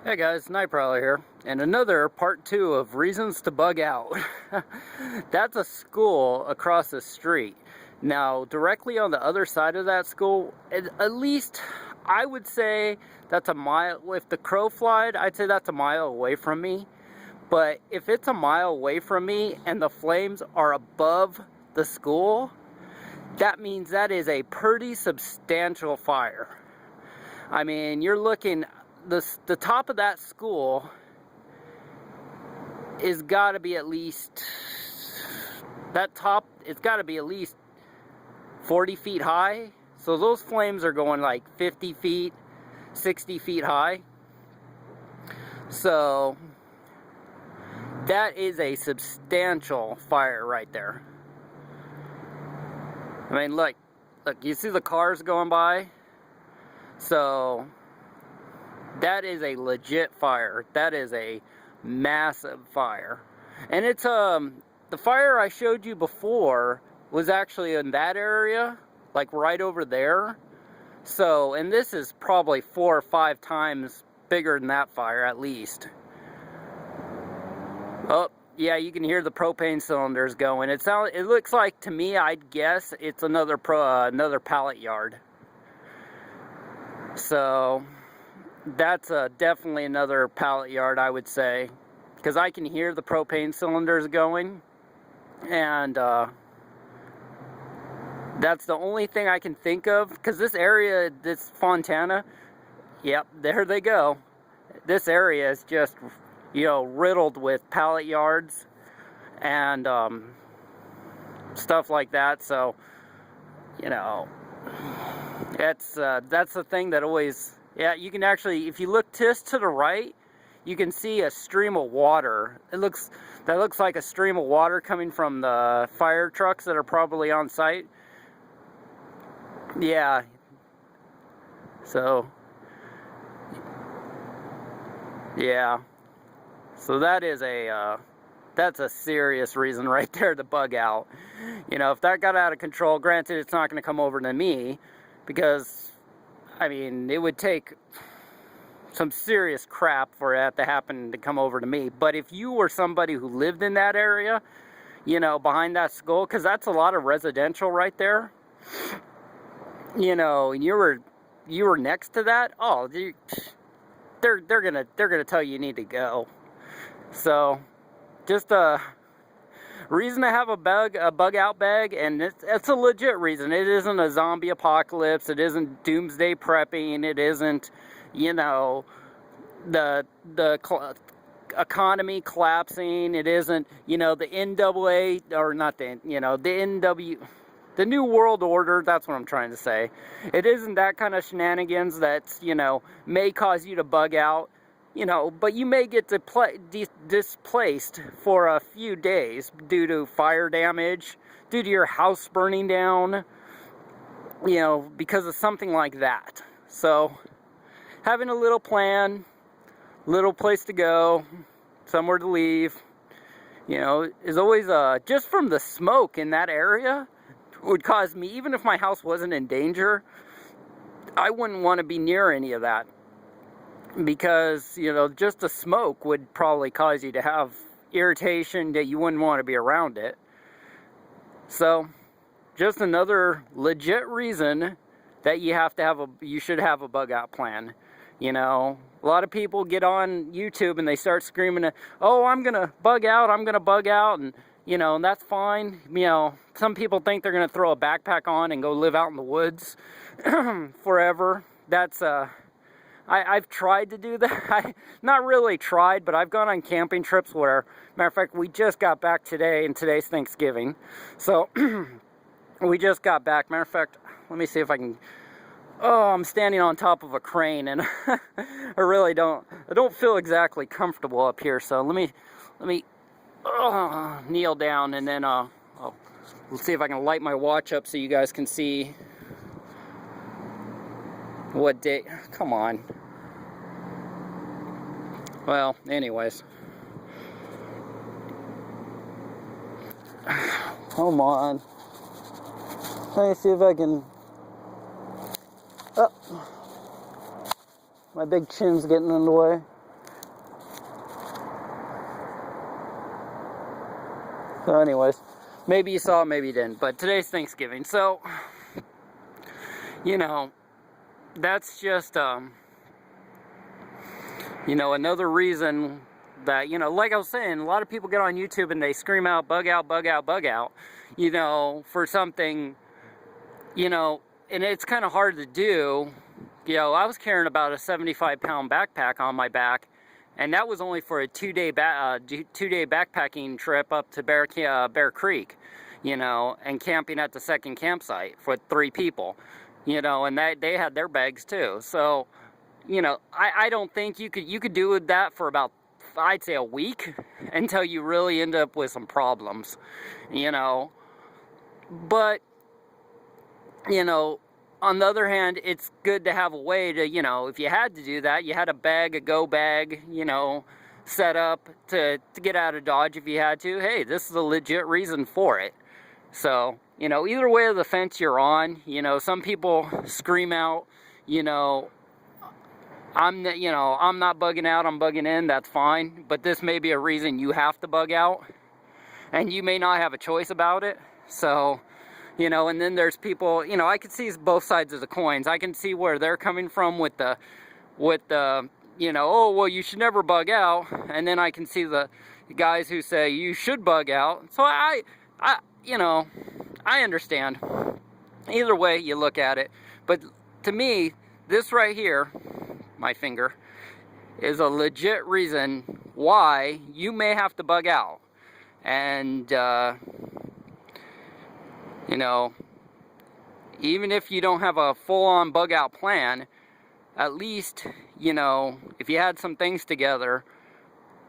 Hey guys, Night Prowler here, and another part 2 of reasons to bug out. That's a school across the street. Now, directly on the other side of that school, at least I would say that's a mile. If the crow flied, I'd say that's a mile away from me. But if it's a mile away from me and the flames are above the school, that means that is a pretty substantial fire. I mean, you're looking... The top of that school is got to be at least, that top, it's got to be at least 40 feet high. So those flames are going like 50 feet, 60 feet high. So that is a substantial fire right there. I mean, look, you see the cars going by? So that is a legit fire. That is a massive fire. And it's the fire I showed you before was actually in that area, like right over there. So, and this is probably 4 or 5 times bigger than that fire at least. Oh, yeah, you can hear the propane cylinders going. It looks like, to me, I'd guess it's another pallet yard. So that's definitely another pallet yard, I would say, because I can hear the propane cylinders going, and that's the only thing I can think of, because this area, this Fontana, yep, there they go. This area is just, you know, riddled with pallet yards and stuff like that. So, you know, that's the thing that always... Yeah, you can actually, if you look just to the right, you can see a stream of water. That looks like a stream of water coming from the fire trucks that are probably on site. Yeah. So, yeah. So that is that's a serious reason right there to bug out. You know, if that got out of control, granted, it's not going to come over to me, because I mean, it would take some serious crap for that to happen to come over to me. But if you were somebody who lived in that area, you know, behind that school, because that's a lot of residential right there, you know, and you were next to that, oh, they're gonna tell you need to go. So, just reason to have a bug out bag, and it's a legit reason. It isn't a zombie apocalypse. It isn't doomsday prepping. It isn't, you know, the economy collapsing. It isn't, you know, the NAA, or not the, you know, the New World Order. That's what I'm trying to say. It isn't that kind of shenanigans that's, you know, may cause you to bug out. You know, but you may get displaced for a few days due to fire damage, due to your house burning down, you know, because of something like that. So, having a little plan, little place to go, somewhere to leave, you know, is always, just from the smoke in that area would cause me, even if my house wasn't in danger, I wouldn't want to be near any of that. Because, you know, just the smoke would probably cause you to have irritation that you wouldn't want to be around it. So, just another legit reason that you should have a bug out plan. You know, a lot of people get on YouTube and they start screaming, oh, I'm gonna bug out, and, you know, and that's fine. You know, some people think they're gonna throw a backpack on and go live out in the woods forever. That's, I've tried to do that. Not really tried, but I've gone on camping trips where, matter of fact, we just got back today, and today's Thanksgiving. So, we just got back. Matter of fact, let me see if I can... Oh, I'm standing on top of a crane, and I don't feel exactly comfortable up here. So let me kneel down, and then let's see if I can light my watch up so you guys can see what day. Come on. Well, anyways. Come on. Let me see if I can... Oh. My big chin's getting in the way. So anyways, maybe you saw it, maybe you didn't, but today's Thanksgiving, so, you know, that's just, you know, another reason that, you know, like I was saying, a lot of people get on YouTube and they scream out, bug out, bug out, bug out, you know, for something, you know, and it's kind of hard to do. You know, I was carrying about a 75-pound backpack on my back, and that was only for a two-day backpacking trip up to Bear Creek, you know, and camping at the second campsite for 3 people, you know, and they had their bags too. So, you know, I don't think you could do that for about, I'd say, a week until you really end up with some problems, you know. But, you know, on the other hand, it's good to have a way to, you know, if you had to do that, you had a go bag, you know, set up to get out of Dodge if you had to. Hey, this is a legit reason for it. So, you know, either way of the fence you're on, you know, some people scream out, you know, I'm not bugging out, I'm bugging in, that's fine. But this may be a reason you have to bug out, and you may not have a choice about it. So, you know, and then there's people, you know, I can see both sides of the coins. I can see where they're coming from with the, you know, oh, well, you should never bug out. And then I can see the guys who say you should bug out. So you know, I understand. Either way you look at it. But to me, this right here, my finger, is a legit reason why you may have to bug out. And, you know, even if you don't have a full-on bug-out plan, at least, you know, if you had some things together,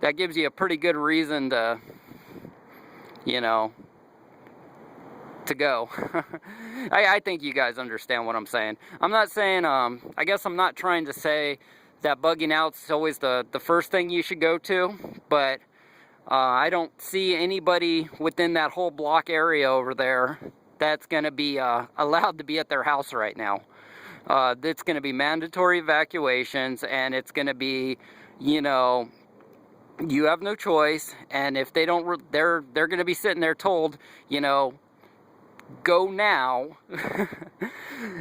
that gives you a pretty good reason to, you know, to go. I think you guys understand what I'm saying. I'm not saying, I guess I'm not trying to say that bugging out's always the first thing you should go to, but I don't see anybody within that whole block area over there that's going to be allowed to be at their house right now. It's going to be mandatory evacuations, and it's going to be, you know, you have no choice, and if they don't, they're going to be sitting there told, you know, go now.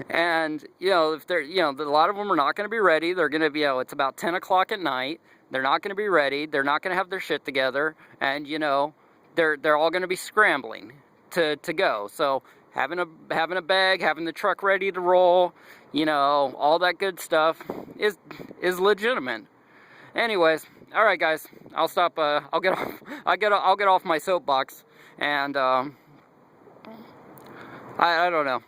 And, you know, if they're, you know, a lot of them are not going to be ready. They're going to be, you know, it's about 10 o'clock at night. They're not going to be ready. They're not going to have their shit together. And, you know, they're all going to be scrambling to go. So having a bag, having the truck ready to roll, you know, all that good stuff is legitimate. Anyways, all right, guys, I'll stop. I'll get off my soapbox, and I don't know.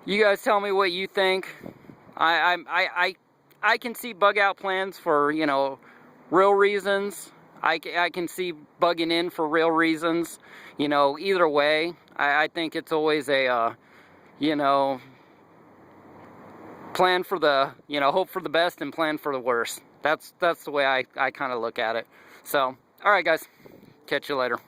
You guys tell me what you think. I can see bug out plans for, you know, real reasons. I can see bugging in for real reasons. You know, either way, I think it's always a, you know, plan for the, you know, hope for the best and plan for the worst. That's the way I kind of look at it. So, all right, guys, catch you later.